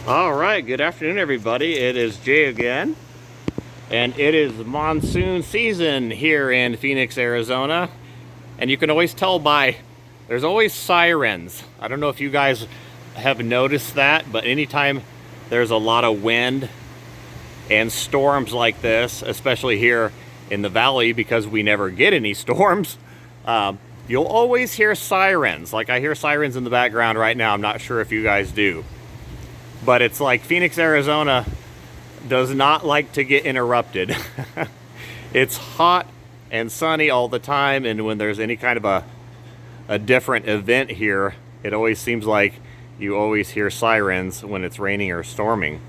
All right, good afternoon, everybody. It is Jay again, and it is monsoon season here in Phoenix, Arizona. And you can always tell there's always sirens. I don't know if you guys have noticed that, but anytime there's a lot of wind and storms like this, especially here in the valley because we never get any storms, you'll always hear sirens. Like I hear sirens in the background right now. I'm not sure if you guys do. But it's like Phoenix, Arizona does not like to get interrupted. It's hot and sunny all the time, and when there's any kind of a different event here, it always seems like you always hear sirens when it's raining or storming.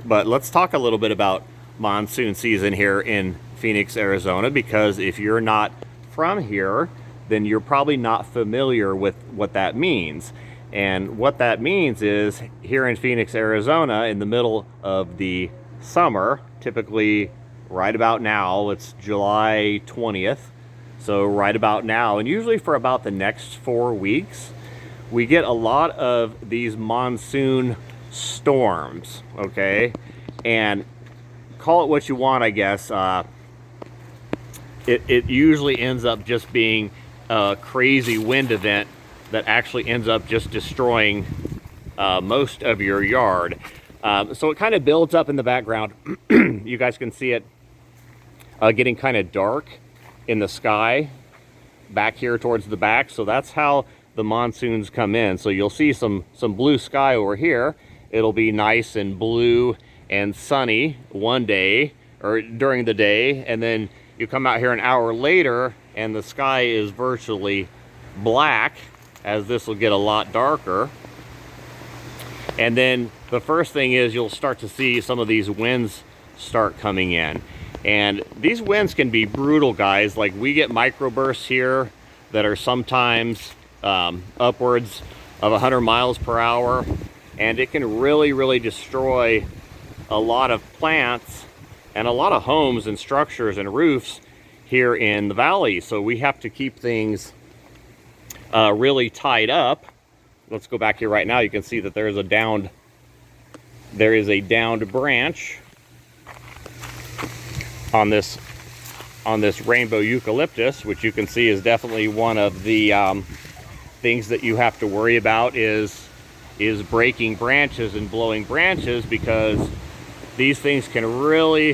But let's talk a little bit about monsoon season here in Phoenix, Arizona, because if you're not from here, then you're probably not familiar with what that means. And what that means is here in Phoenix, Arizona, in the middle of the summer, typically right about now, it's July 20th, so right about now, and usually for about the next 4 weeks, we get a lot of these monsoon storms, okay? And call it what you want, I guess. It usually ends up just being a crazy wind event that actually ends up just destroying most of your yard. So it kind of builds up in the background. You guys can see it getting kind of dark in the sky back here towards the back. So that's how the monsoons come in. So you'll see some blue sky over here. It'll be nice and blue and sunny one day or during the day, and then you come out here an hour later and the sky is virtually black, as this will get a lot darker. And then the first thing is you'll start to see some of these winds start coming in. And these winds can be brutal, guys. Like we get microbursts here that are sometimes upwards of 100 miles per hour. And it can really destroy a lot of plants and a lot of homes and structures and roofs here in the valley. So we have to keep things really tied up. Let's go back here right now. You can see that there is a downed branch on this rainbow eucalyptus, which you can see is definitely one of the things that you have to worry about is breaking branches and blowing branches, because these things can really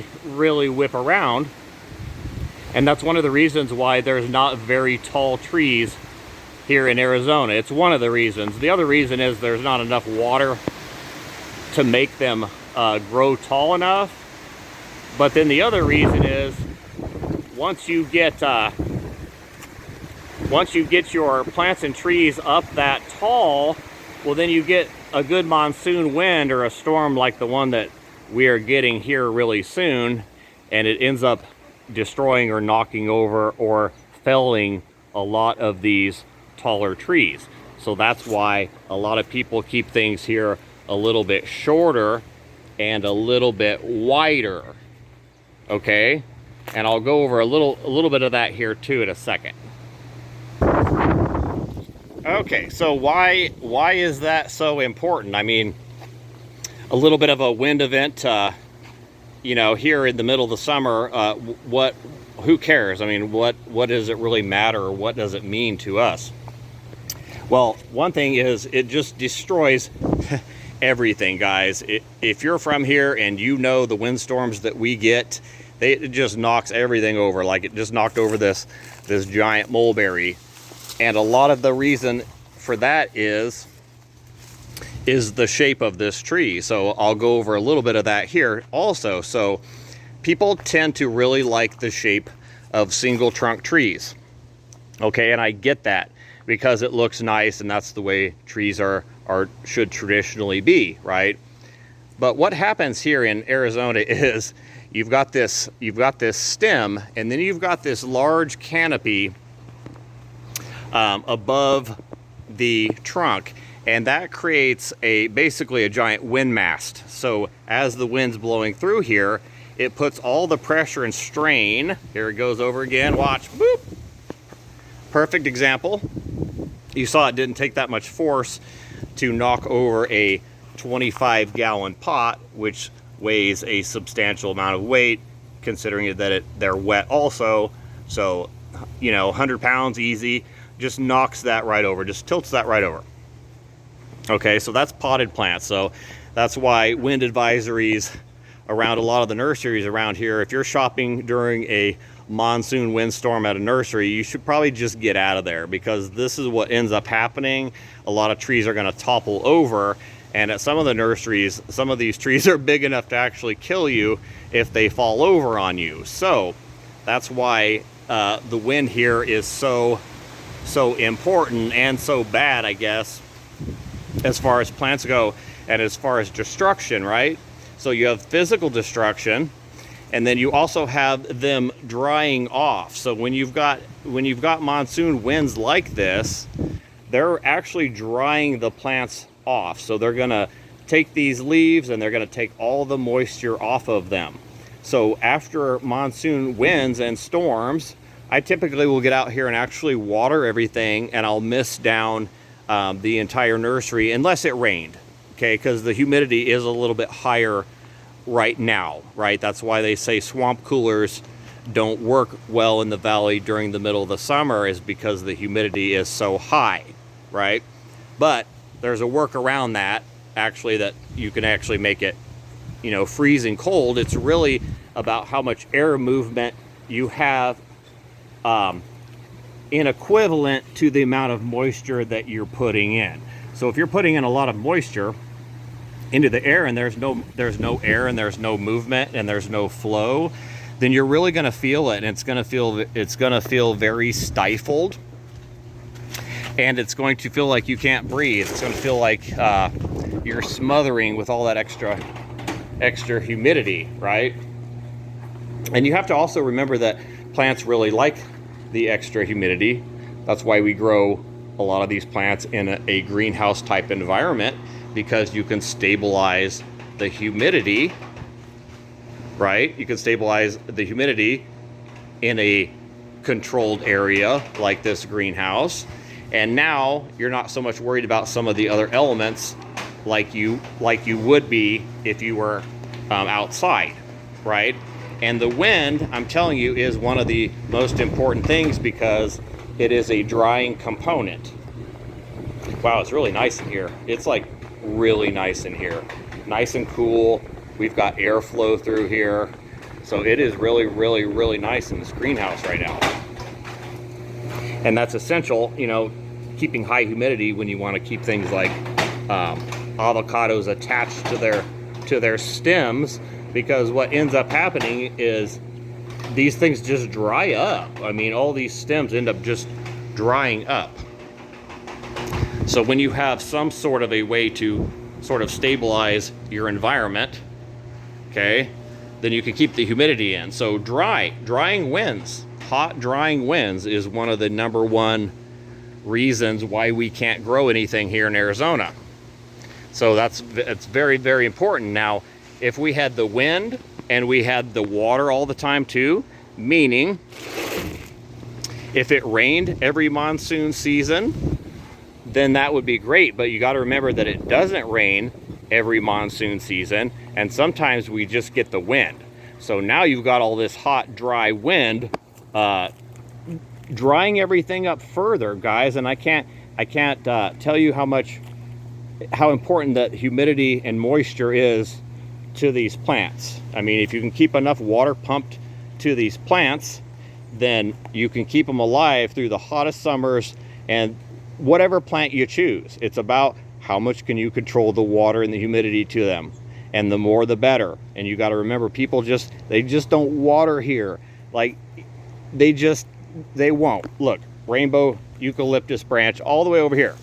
whip around. And that's one of the reasons why there's not very tall trees here in Arizona. It's one of the reasons. The other reason is there's not enough water to make them grow tall enough. But then the other reason is once you get your plants and trees up that tall, well, then you get a good monsoon wind or a storm like the one that we are getting here really soon, and it ends up destroying or knocking over or felling a lot of these taller trees. So that's why a lot of people keep things here a little bit shorter and a little bit wider. Okay, and I'll go over a little bit of that here too in a second. Okay, so why is that so important? I mean, a little bit of a wind event, you know, here in the middle of the summer, who cares? I mean, what does it really matter, or what does it mean to us? Well, one thing is it just destroys everything, guys. If you're from here and you know the windstorms that we get, it just knocks everything over. Like it just knocked over this giant mulberry. And a lot of the reason for that is the shape of this tree. So I'll go over a little bit of that here also. So people tend to really like the shape of single trunk trees. Okay, and I get that because it looks nice and that's the way trees should traditionally be, right? But what happens here in Arizona is you've got this stem, and then you've got this large canopy above the trunk, and that creates basically a giant wind mast. So as the wind's blowing through here, it puts all the pressure and strain. Here it goes over again. Watch. Boop. Perfect example. You saw it didn't take that much force to knock over a 25-gallon pot, which weighs a substantial amount of weight, considering that they're wet also. So, you know, 100 pounds easy, just knocks that right over, just tilts that right over. Okay, so that's potted plants. So that's why wind advisories around a lot of the nurseries around here, if you're shopping during a monsoon windstorm at a nursery, you should probably just get out of there, because this is what ends up happening. A lot of trees are going to topple over, and at some of the nurseries, some of these trees are big enough to actually kill you if they fall over on you. So that's why the wind here is so important and so bad, I guess, as far as plants go and as far as destruction, right? So you have physical destruction, and then you also have them drying off. So when you've got monsoon winds like this, they're actually drying the plants off. So they're gonna take these leaves and they're gonna take all the moisture off of them. So after monsoon winds and storms, I typically will get out here and actually water everything, and I'll mist down the entire nursery unless it rained, okay? Because the humidity is a little bit higher right now, right? That's why they say swamp coolers don't work well in the valley during the middle of the summer, is because the humidity is so high, right? But there's a work around that, actually, that you can actually make it, you know, freezing cold. It's really about how much air movement you have in equivalent to the amount of moisture that you're putting in. So if you're putting in a lot of moisture into the air and there's no air and there's no movement and there's no flow, then you're really going to feel it, and it's going to feel very stifled, and it's going to feel like you can't breathe. It's going to feel like you're smothering with all that extra humidity, right? And you have to also remember that plants really like the extra humidity. That's why we grow a lot of these plants in a greenhouse type environment, because you can stabilize the humidity, right? You can stabilize the humidity in a controlled area like this greenhouse, and now you're not so much worried about some of the other elements like you would be if you were outside, right? And the wind, I'm telling you, is one of the most important things, because it is a drying component. Wow, it's really nice in here. It's like really nice in here. Nice and cool. We've got airflow through here. So it is really, really, really nice in this greenhouse right now. And that's essential, you know, keeping high humidity when you want to keep things like avocados attached to their stems, because what ends up happening is these things just dry up. I mean, all these stems end up just drying up. So when you have some sort of a way to sort of stabilize your environment, okay, then you can keep the humidity in. So drying winds, hot drying winds is one of the number one reasons why we can't grow anything here in Arizona. So it's very, very important. Now, if we had the wind and we had the water all the time too, meaning if it rained every monsoon season, then that would be great. But you got to remember that it doesn't rain every monsoon season, and sometimes we just get the wind. So now you've got all this hot, dry wind drying everything up further, guys. And I can't tell you how important that humidity and moisture is to these plants. I mean, if you can keep enough water pumped to these plants, then you can keep them alive through the hottest summers and whatever plant you choose. It's about how much can you control the water and the humidity to them, and the more the better. And you got to remember, people just don't water here. Like they won't. Look, rainbow eucalyptus branch all the way over here,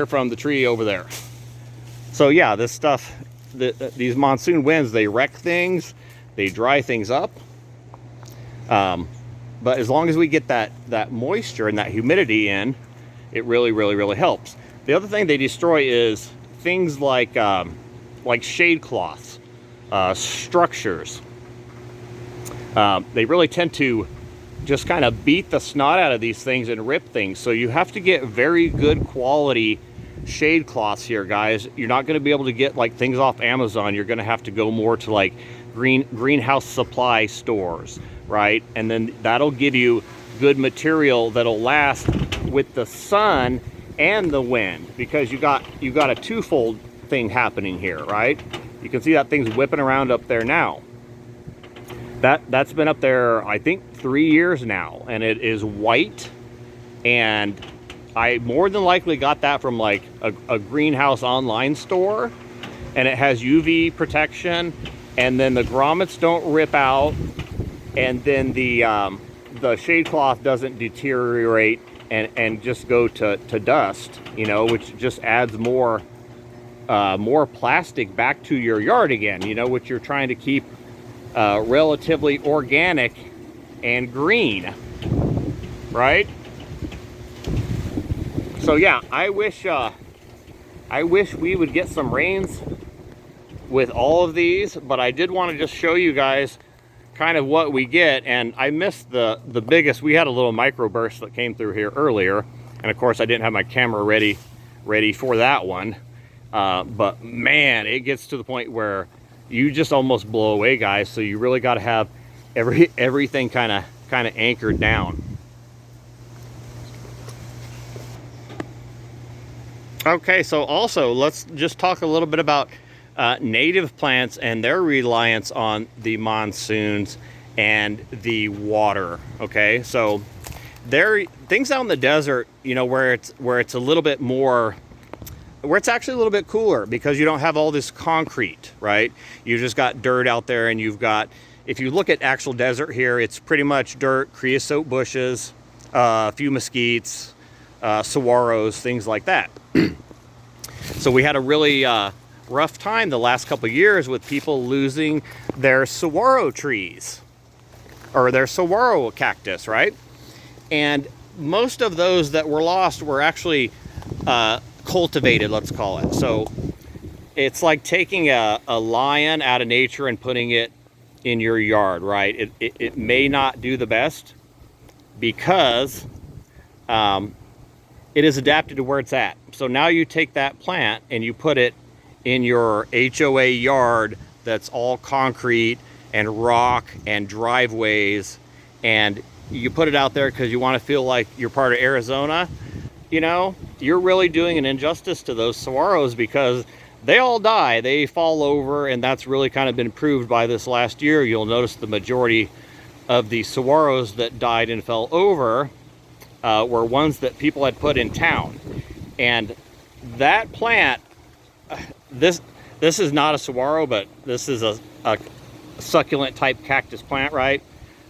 from the tree over there. So yeah, this stuff, these monsoon winds, they wreck things, they dry things up. But as long as we get that moisture and that humidity in, it really, really, really helps. The other thing they destroy is things like shade cloths, structures. They really tend to just kind of beat the snot out of these things and rip things. So you have to get very good quality shade cloths here, guys. You're not going to be able to get like things off Amazon. You're going to have to go more to like greenhouse supply stores, right? And then that'll give you good material that'll last with the sun and the wind, because you got a twofold thing happening here, right? You can see that thing's whipping around up there now. That's been up there, I think, 3 years now, and it is white. And I more than likely got that from like a greenhouse online store, and it has UV protection, and then the grommets don't rip out, and then the shade cloth doesn't deteriorate and just go to dust, you know, which just adds more plastic back to your yard again, you know, which you're trying to keep relatively organic and green, right? So yeah, I wish we would get some rains with all of these, but I did want to just show you guys kind of what we get. And I missed the biggest. We had a little microburst that came through here earlier, and of course I didn't have my camera ready for that one. But man, it gets to the point where you just almost blow away, guys. So you really got to have everything kind of anchored down. Okay, so also let's just talk a little bit about native plants and their reliance on the monsoons and the water. Okay, so there things out in the desert, you know, where it's a little bit more, where it's actually a little bit cooler, because you don't have all this concrete, right? You just got dirt out there, and you've got, if you look at actual desert here, it's pretty much dirt, creosote bushes, a few mesquites, saguaros, things like that. So we had a really rough time the last couple of years with people losing their saguaro trees, or their saguaro cactus, right? And most of those that were lost were actually cultivated, let's call it. So it's like taking a lion out of nature and putting it in your yard, right? It may not do the best, because it is adapted to where it's at. So now you take that plant and you put it in your HOA yard that's all concrete and rock and driveways, and you put it out there because you want to feel like you're part of Arizona. You know, you're really doing an injustice to those saguaros, because they all die, they fall over, and that's really kind of been proved by this last year. You'll notice the majority of the saguaros that died and fell over were ones that people had put in town. And that plant, this is not a saguaro, but this is a succulent type cactus plant, right?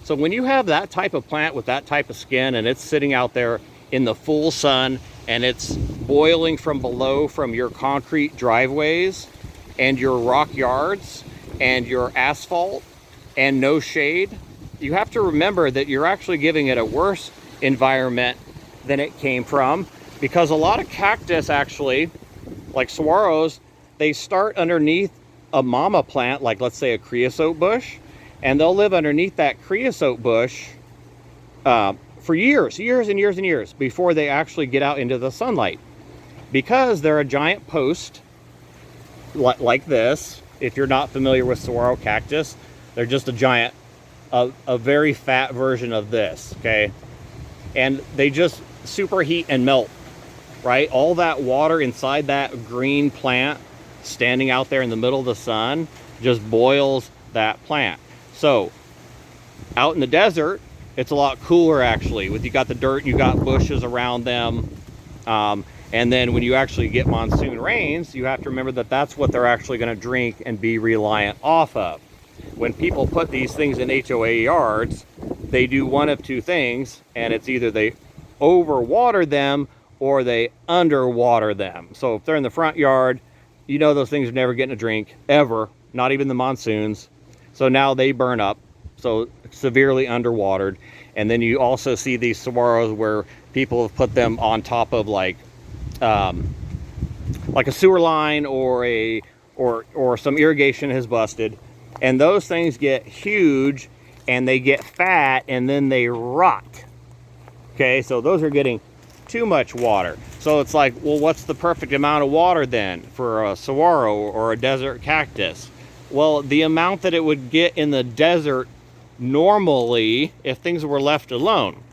So when you have that type of plant with that type of skin, and it's sitting out there in the full sun, and it's boiling from below from your concrete driveways and your rock yards and your asphalt and no shade, you have to remember that you're actually giving it a worse environment than it came from, because a lot of cactus, actually, like saguaros, they start underneath a mama plant, like let's say a creosote bush, and they'll live underneath that creosote bush for years and years before they actually get out into the sunlight, because they're a giant post like this. If you're not familiar with saguaro cactus, they're just a giant, a very fat version of this, okay? And they just superheat and melt, right? All that water inside that green plant standing out there in the middle of the sun just boils that plant. So out in the desert, it's a lot cooler, actually. With, you got the dirt, you got bushes around them, and then when you actually get monsoon rains, you have to remember that that's what they're actually going to drink and be reliant off of. When people put these things in HOA yards, they do one of two things, and it's either they overwater them or they underwater them. So if they're in the front yard, you know those things are never getting a drink, ever, not even the monsoons. So now they burn up, so severely underwatered. And then you also see these saguaros where people have put them on top of like a sewer line, or some irrigation has busted, and those things get huge and they get fat and then they rot. Okay, so those are getting too much water. So it's like, well, what's the perfect amount of water then for a saguaro or a desert cactus? Well, the amount that it would get in the desert normally if things were left alone.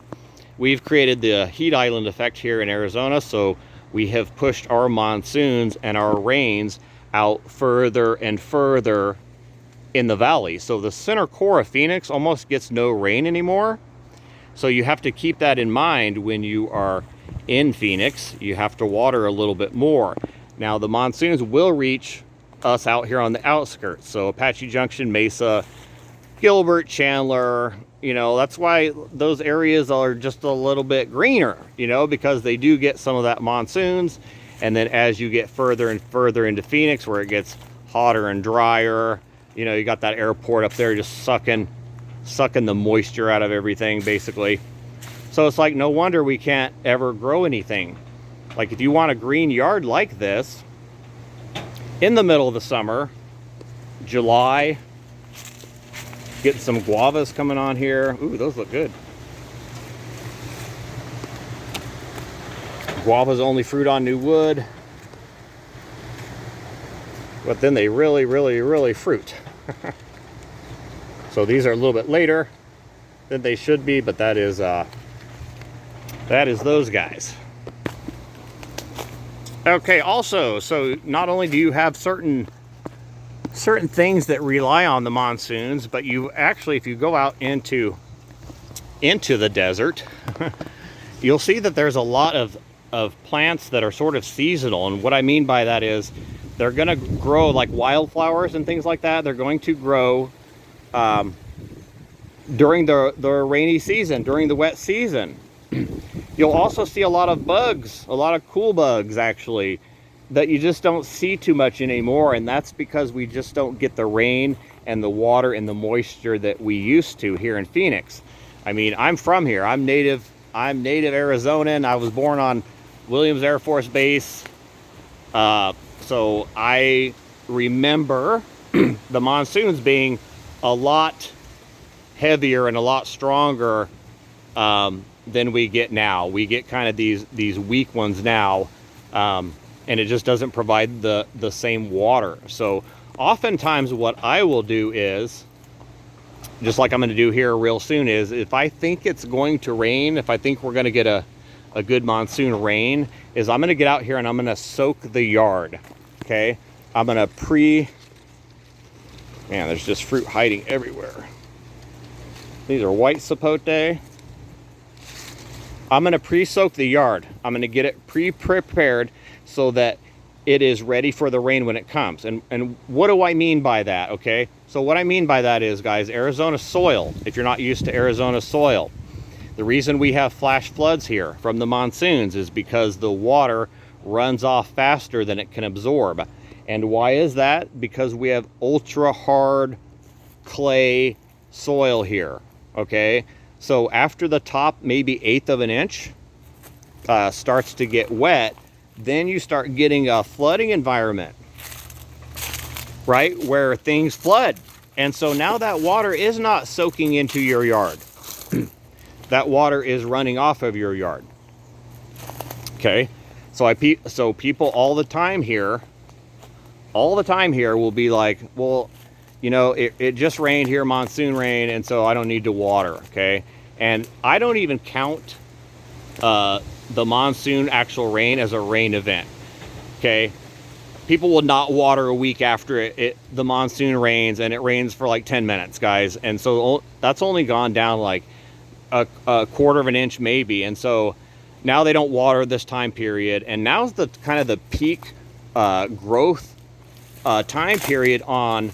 We've created the heat island effect here in Arizona, so we have pushed our monsoons and our rains out further and further in the valley. So the center core of Phoenix almost gets no rain anymore. So you have to keep that in mind when you are in Phoenix. You have to water a little bit more. Now the monsoons will reach us out here on the outskirts. So Apache Junction, Mesa, Gilbert, Chandler, you know, that's why those areas are just a little bit greener, you know, because they do get some of that monsoons. And then as you get further and further into Phoenix, where it gets hotter and drier, you know, you got that airport up there just sucking the moisture out of everything, basically. So it's like, no wonder we can't ever grow anything. Like if you want a green yard like this, in the middle of the summer, July, getting some guavas coming on here. Ooh, those look good. Guavas only fruit on new wood. But then they really fruit. So these are a little bit later than they should be, but that is those guys. Okay, also, so not only do you have certain things that rely on the monsoons, but you actually, if you go out into the desert, you'll see that there's a lot of plants that are sort of seasonal. And what I mean by that is they're going to grow like wildflowers and things like that. They're going to grow during the rainy season, during the wet season. You'll also see a lot of bugs, a lot of cool bugs actually, that you just don't see too much anymore. And that's because we just don't get the rain and the water and the moisture that we used to here in Phoenix. I mean, I'm from here. I'm native Arizonan. I was born on Williams Air Force Base. So I remember the monsoons being a lot heavier and a lot stronger than we get now. We get kind of these weak ones now, and it just doesn't provide the same water. So oftentimes what I will do is, just like I'm going to do here real soon, is if I think it's going to rain, if I think we're going to get a good monsoon rain, is I'm going to get out here and I'm going to soak the yard. Okay, I'm going to man, there's just fruit hiding everywhere. These are white sapote. I'm going to pre-soak the yard. I'm going to get it pre-prepared so that it is ready for the rain when it comes. And what do I mean by that? Okay, so what I mean by that is, guys, Arizona soil, if you're not used to Arizona soil, the reason we have flash floods here from the monsoons is because the water runs off faster than it can absorb. And why is that? Because we have ultra hard clay soil here. Okay, so after the top maybe 1/8 of an inch starts to get wet, then you start getting a flooding environment, right, where things flood. And so now that water is not soaking into your yard. That water is running off of your yard. Okay, so people all the time here will be like, well, you know, it just rained here, monsoon rain, and so I don't need to water. Okay, and I don't even count the monsoon actual rain as a rain event. Okay, people will not water a week after the monsoon rains, and it rains for like 10 minutes, guys, and so that's only gone down like a 1/4 of an inch maybe. And so now they don't water this time period, and now's the kind of the peak growth time period on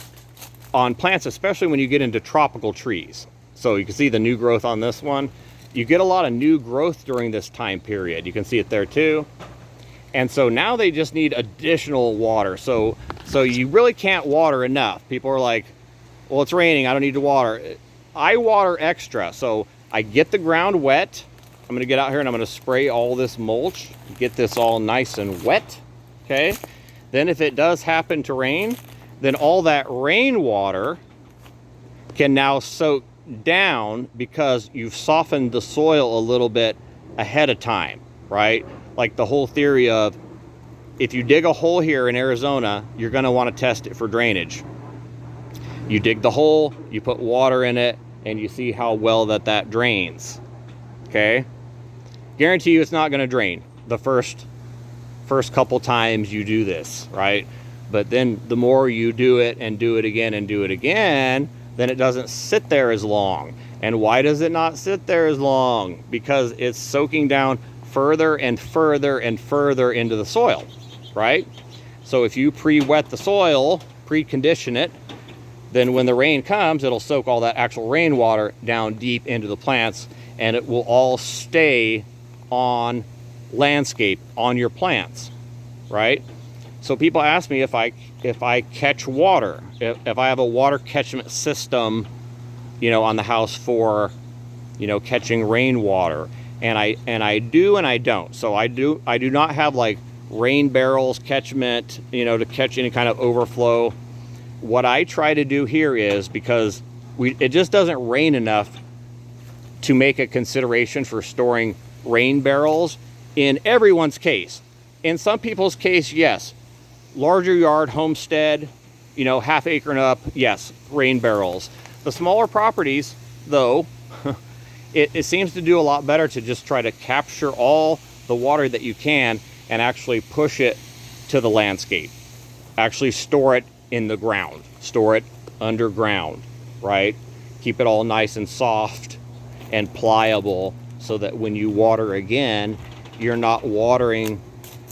plants, especially when you get into tropical trees. So you can see the new growth on this one. You get a lot of new growth during this time period. You can see it there too. And so now they just need additional water. So you really can't water enough. People are like, well, it's raining, I don't need to water. I water extra. So I get the ground wet. I'm gonna get out here and I'm gonna spray all this mulch, get this all nice and wet, okay? Then if it does happen to rain, then all that rainwater can now soak down because you've softened the soil a little bit ahead of time. right? Like the whole theory of, if you dig a hole here in Arizona, you're going to want to test it for drainage. You dig the hole, you put water in it, and you see how well that drains. Okay? Guarantee you it's not going to drain the first couple times you do this, right? But then the more you do it and do it again and do it again, then it doesn't sit there as long. And why does it not sit there as long? Because it's soaking down further and further and further into the soil, right? So if you pre-wet the soil, pre-condition it, then when the rain comes, it'll soak all that actual rainwater down deep into the plants, and it will all stay on landscape, on your plants, right? So people ask me if I catch water, if I have a water catchment system, on the house for, catching rainwater, and I do and I don't. So I do not have like rain barrels catchment, to catch any kind of overflow. What I try to do here is, because it just doesn't rain enough to make a consideration for storing rain barrels in everyone's case. In some people's case, yes. Larger yard, homestead, half acre and up, yes, rain barrels. The smaller properties, though, it seems to do a lot better to just try to capture all the water that you can and actually push it to the landscape. Actually store it in the ground, store it underground, right? Keep it all nice and soft and pliable so that when you water again, you're not watering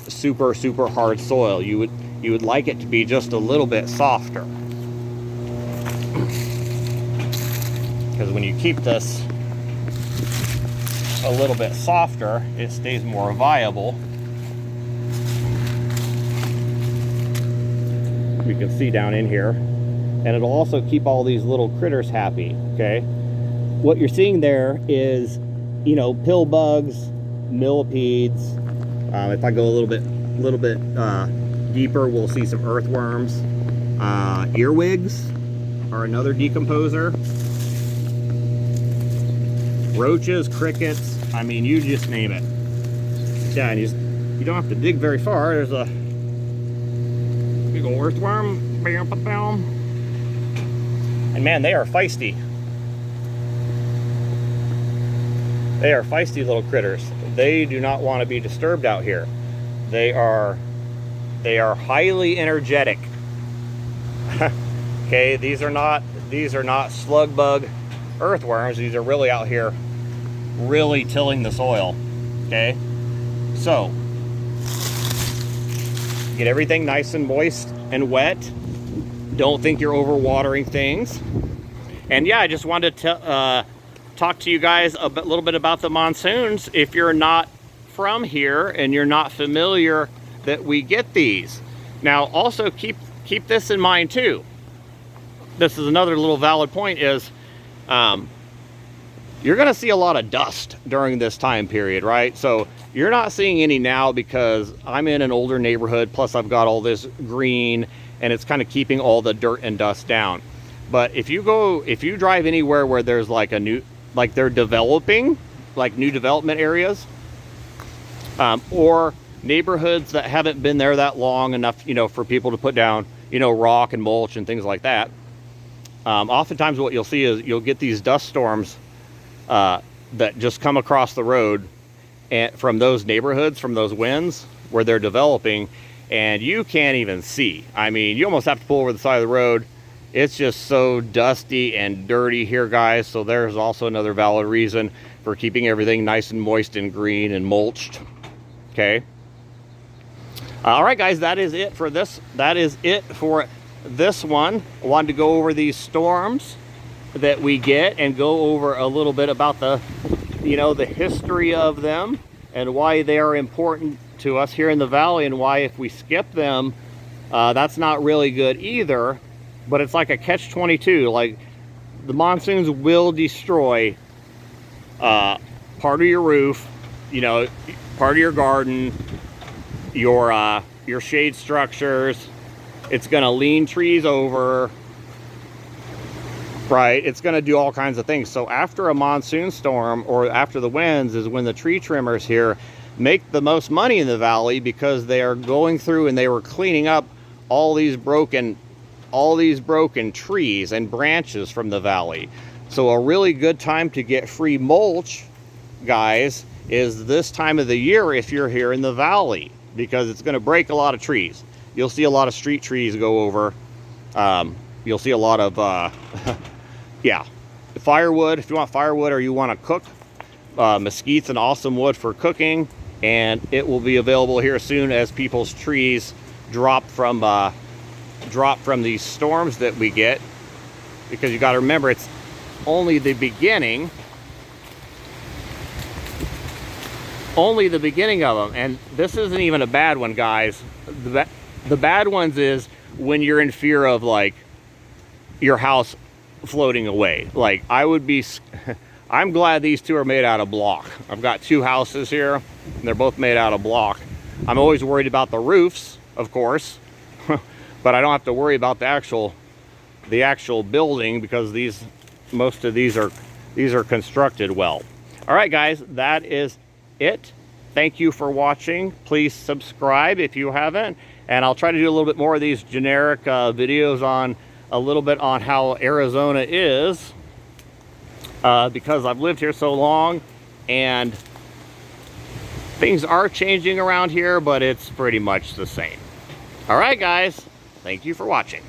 super hard soil. You would like it to be just a little bit softer, because when you keep this a little bit softer, it stays more viable. You can see down in here, and it'll also keep all these little critters happy. Okay, what you're seeing there is, pill bugs, millipedes. If I go a little bit deeper, we'll see some earthworms. Earwigs are another decomposer. Roaches, crickets, I mean, you just name it. Yeah, and you don't have to dig very far. There's a big old earthworm. And man, they are feisty. They are feisty little critters. They do not want to be disturbed out here. They are highly energetic. Okay, these are not slug bug earthworms. These are really out here really tilling the soil. Okay, so get everything nice and moist and wet. Don't think you're overwatering things. And yeah, I just wanted to talk to you guys a little bit about the monsoons. If you're not from here and you're not familiar that we get these. Now also keep this in mind too. This is another little valid point, is you're going to see a lot of dust during this time period, right? So you're not seeing any now because I'm in an older neighborhood, plus I've got all this green and it's kind of keeping all the dirt and dust down. But if you drive anywhere where there's like they're developing, like new development areas, or neighborhoods that haven't been there that long enough, for people to put down, rock and mulch and things like that. Oftentimes what you'll see is you'll get these dust storms that just come across the road and from those neighborhoods, from those winds where they're developing, and you can't even see. I mean, you almost have to pull over the side of the road. It's just so dusty and dirty here, guys. So there's also another valid reason for keeping everything nice and moist and green and mulched. Okay. All right, guys, that is it for this. That is it for this one. I wanted to go over these storms that we get and go over a little bit about the history of them and why they are important to us here in the valley, and why if we skip them, that's not really good either. But it's like a catch-22. Like, the monsoons will destroy part of your roof, part of your garden, your shade structures. It's going to lean trees over, right? It's going to do all kinds of things. So after a monsoon storm, or after the winds, is when the tree trimmers here, make the most money in the valley because they are going through and they were cleaning up all these broken trees and branches from the valley. So a really good time to get free mulch, guys, is this time of the year if you're here in the valley, because it's going to break a lot of trees. You'll see a lot of street trees go over. You'll see a lot of yeah, firewood. If you want firewood or you want to cook, mesquite's an awesome wood for cooking, and it will be available here soon as people's trees drop from these storms that we get, because you got to remember it's only the beginning of them, and this isn't even a bad one, guys. The bad ones is when you're in fear of like your house floating away. Like I'm glad these two are made out of block. I've got two houses here and they're both made out of block. I'm always worried about the roofs, of course, but I don't have to worry about the actual building, because most of these are constructed well. All right, guys, that is it. Thank you for watching. Please subscribe if you haven't, and I'll try to do a little bit more of these generic videos on a little bit on how Arizona is, because I've lived here so long and things are changing around here, but it's pretty much the same. All right, guys, thank you for watching.